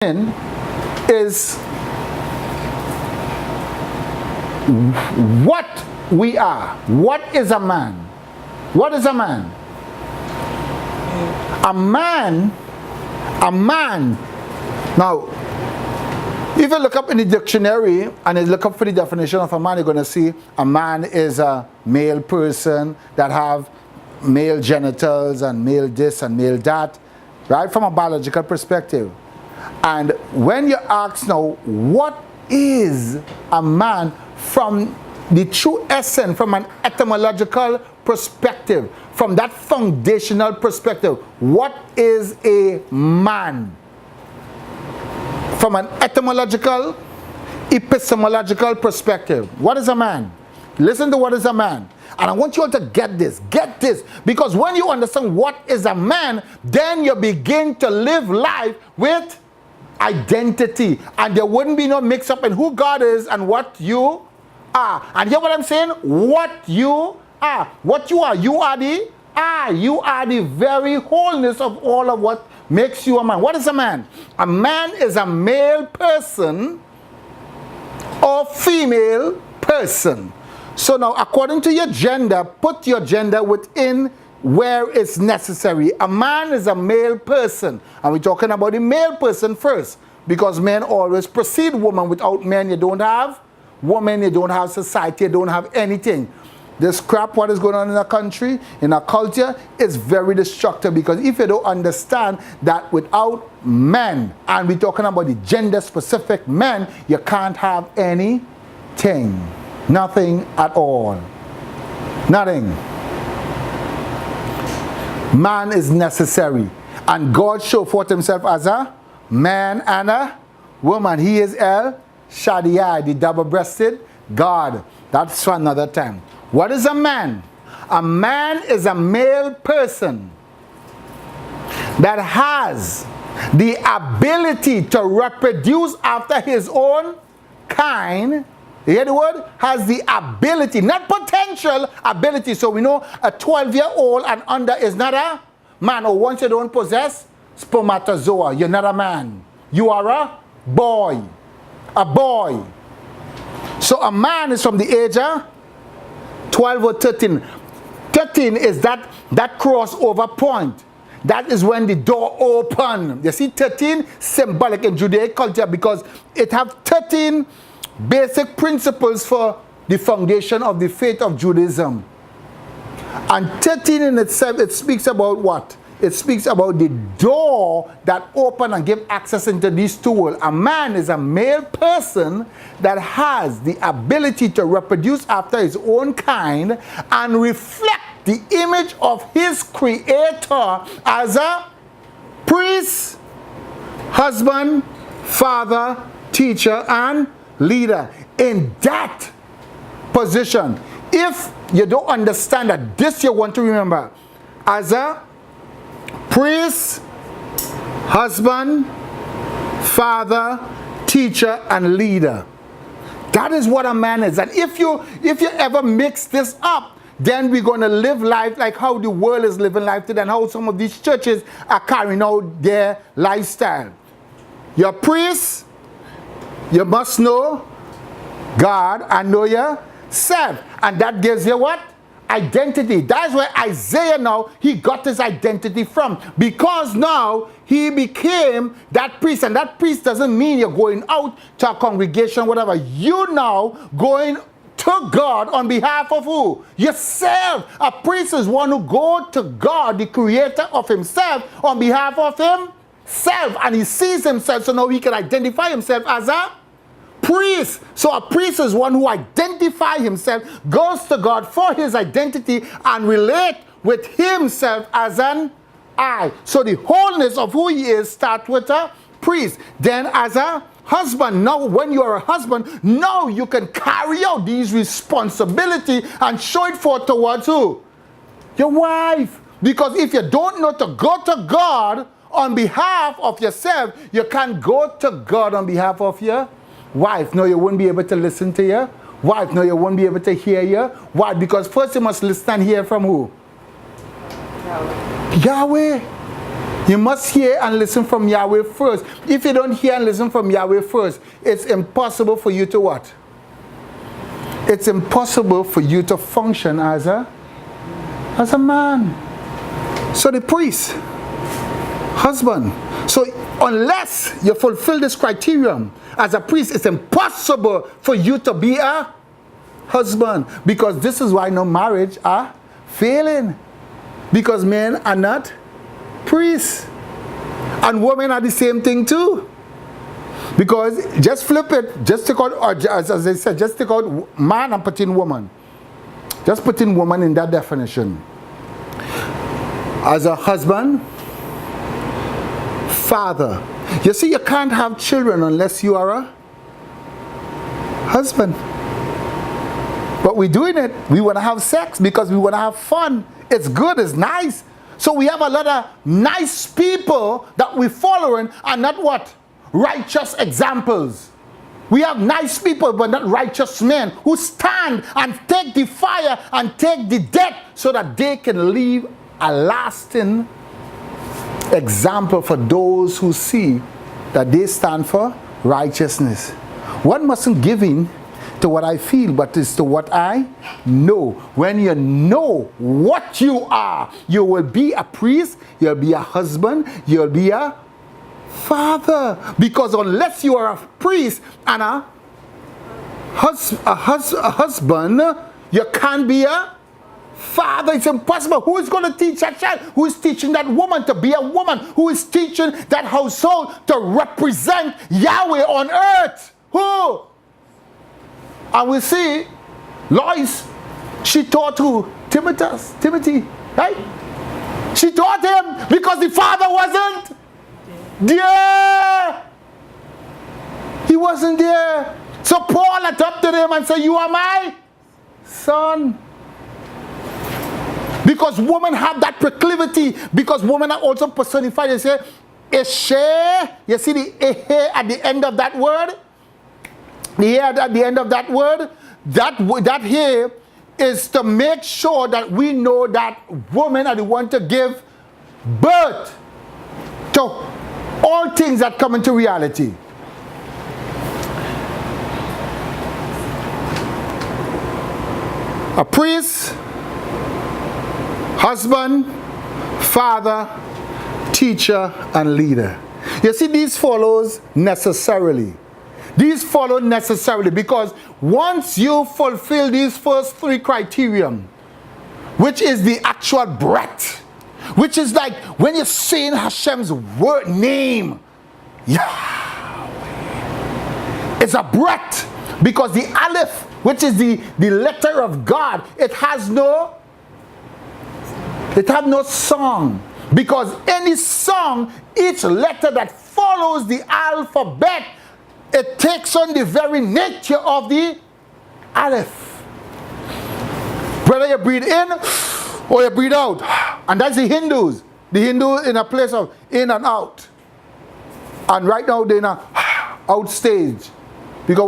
is what we are. What is a man? What is a man? A man. Now, if you look up in the dictionary and you look up for the definition of a man, you're going to see a man is a male person that have male genitals and male this and male that, right, from a biological perspective. And when you ask now, what is a man from the true essence, from an etymological perspective, from that foundational perspective, what is a man? From an etymological, epistemological perspective, what is a man? Listen to what is a man. And I want you all to get this, because when you understand what is a man, then you begin to live life with identity, and there wouldn't be no mix-up in who God is and what you are. And hear what I'm saying? What you are. What you are. You are the very wholeness of all of what makes you a man. What is a man? A man is a male person or female person. So now, according to your gender, put your gender within where it's necessary. A man is a male person. And we're talking about the male person first, because men always precede woman. Without men, you don't have woman, you don't have society, you don't have anything. This crap, what is going on in our country, in our culture, is very destructive, because if you don't understand that without men, and we're talking about the gender-specific men, you can't have anything. Nothing at all. Nothing. Man is necessary. And God showed forth himself as a man and a woman. He is El Shaddai, the double-breasted God. That's for another time. What is a man? A man is a male person that has the ability to reproduce after his own kind. You hear the word? Has the ability, not potential ability. So we know a 12-year-old and under is not a man. Or once you don't possess spermatozoa, you're not a man. You are a boy. A boy. So a man is from the age of 12 or 13. 13 is that crossover point. That is when the door open. You see, 13 symbolic in Judaic culture, because it have 13 basic principles for the foundation of the faith of Judaism. And 13 in itself, it speaks about what? It speaks about the door that open and give access into these two worlds. A man is a male person that has the ability to reproduce after his own kind and reflect the image of his creator as a priest, husband, father, teacher, and leader. In that position, if you don't understand that, this you want to remember: as a priest, husband, father, teacher, and leader. That is what a man is. And if you ever mix this up, then we're going to live life like how the world is living life today, and how some of these churches are carrying out their lifestyle. You're a priest, you must know God and know yourself. And that gives you what? Identity. That's where Isaiah now, he got his identity from. Because now he became that priest. And that priest doesn't mean you're going out to a congregation, whatever. You now going to God on behalf of who? Yourself. A priest is one who goes to God, the creator of himself, on behalf of himself. And he sees himself, so now he can identify himself as a priest. So a priest is one who identifies himself, goes to God for his identity, and relate with himself as an I. So the wholeness of who he is starts with a priest. Then as a husband, now when you are a husband, now you can carry out these responsibilities and show it forth towards who? Your wife. Because if you don't know to go to God on behalf of yourself, you can't go to God on behalf of your wife. No, you won't be able to listen to your wife. No, you won't be able to hear your wife. Because first you must listen and hear from who? Yahweh. You must hear and listen from Yahweh first. If you don't hear and listen from Yahweh first, it's impossible for you to what? It's impossible for you to function as a man. So the priest, husband. So unless you fulfill this criterion as a priest, it's impossible for you to be a husband. Because this is why no marriage are failing. Because men are not priests. And women are the same thing too. Because just flip it, just take out, or as I said, just take out man and put in woman. Just put in woman in that definition. As a husband, father. You see, you can't have children unless you are a husband. But we're doing it. We want to have sex because we want to have fun. It's good, it's nice. So we have a lot of nice people that we're following and not what? Righteous examples. We have nice people but not righteous men who stand and take the fire and take the death so that they can leave a lasting example for those who see that they stand for righteousness. One mustn't give in to what I feel, but it's to what I know. When you know what you are, you will be a priest, you'll be a husband, you'll be a father. Because unless you are a priest and a husband, you can't be a father. It's impossible. Who is going to teach that child? Who is teaching that woman to be a woman? Who is teaching that household to represent Yahweh on earth? Who? And we see Lois, she taught who? Timothy, right? She taught him because the father wasn't there. He wasn't there. So Paul adopted him and said, you are my son. Because women have that proclivity. Because women are also personified. They say, Eshe. You see the ehe at the end of that word? The here at the end of that word? That here is to make sure that we know that women are the one to give birth to all things that come into reality. A priest, husband, father, teacher, and leader. You see, these follows necessarily. These follow necessarily because once you fulfill these first three criterion, which is the actual breath, which is like when you're saying Hashem's word name, Yahweh, it's a breath because the Aleph, which is the letter of God, it has no song. Because any song, each letter that follows the alphabet, it takes on the very nature of the Aleph. Whether you breathe in or you breathe out. And that's the Hindus. The Hindu in a place of in and out. And right now they're in a out stage. Because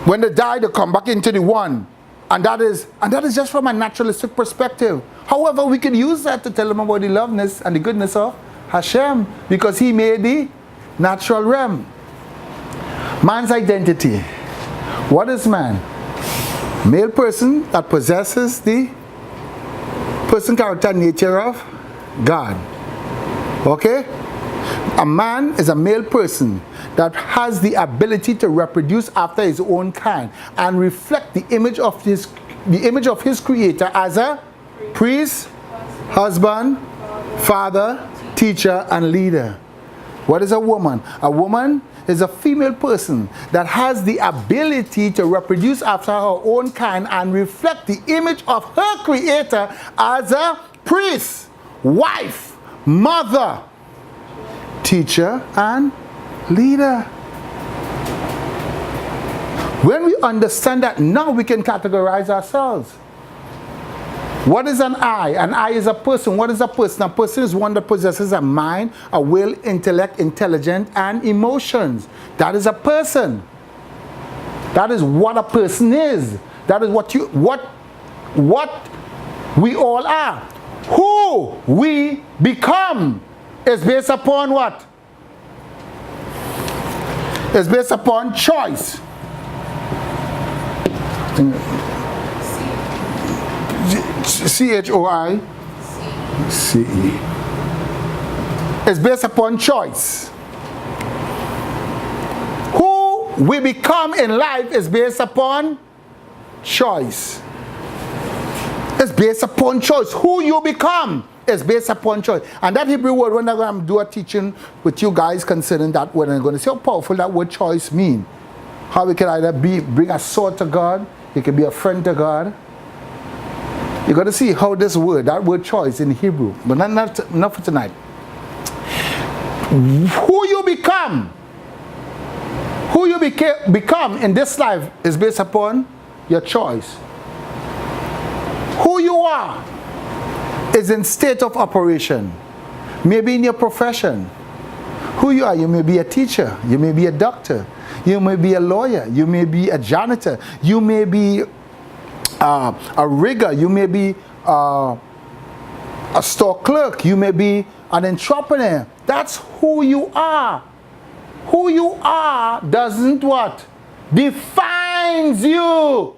when they die, they come back into the one. And that is just from a naturalistic perspective. However, we can use that to tell them about the loveness and the goodness of Hashem. Because he made the natural realm. Man's identity. What is man? Male person that possesses the person, character, nature of God. Okay? A man is a male person that has the ability to reproduce after his own kind and reflect the image of his creator as a priest, husband, father, teacher, and leader. What is a woman? A woman is a female person that has the ability to reproduce after her own kind and reflect the image of her creator as a priest, wife, mother, teacher, and leader. When we understand that, now we can categorize ourselves. What is an I? An I is a person. What is a person? A person is one that possesses a mind, a will, intellect, intelligence, and emotions. That is a person. That is what a person is. That is what we all are. Who we become It's based upon what? It's based upon choice. CHOI. CE. It's based upon choice. Who we become in life is based upon choice. It's based upon choice. Who you become is based upon choice. And that Hebrew word, when I'm going to do a teaching with you guys concerning that word, I'm going to see how powerful that word choice mean. How we can either bring a sword to God, you can be a friend to God. You're going to see how this word, that word choice in Hebrew, but not for tonight. Who you become in this life is based upon your choice. Who you are is in state of operation. Maybe in your profession. Who you are, you may be a teacher, you may be a doctor, you may be a lawyer, you may be a janitor, you may be a rigger, you may be a store clerk, you may be an entrepreneur. That's who you are. Who you are doesn't what? Defines you.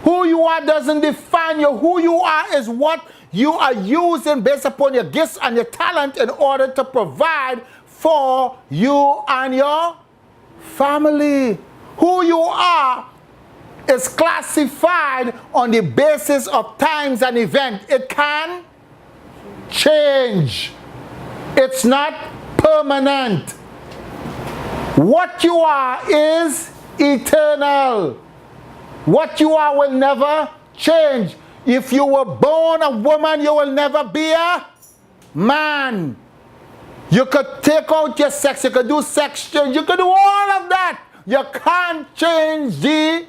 Who you are doesn't define you. Who you are is what you are using based upon your gifts and your talent in order to provide for you and your family. Who you are is classified on the basis of times and events. It can change. It's not permanent. What you are is eternal. What you are will never change. If you were born a woman, you will never be a man. You could take out your sex, you could do sex change, you could do all of that. You can't change the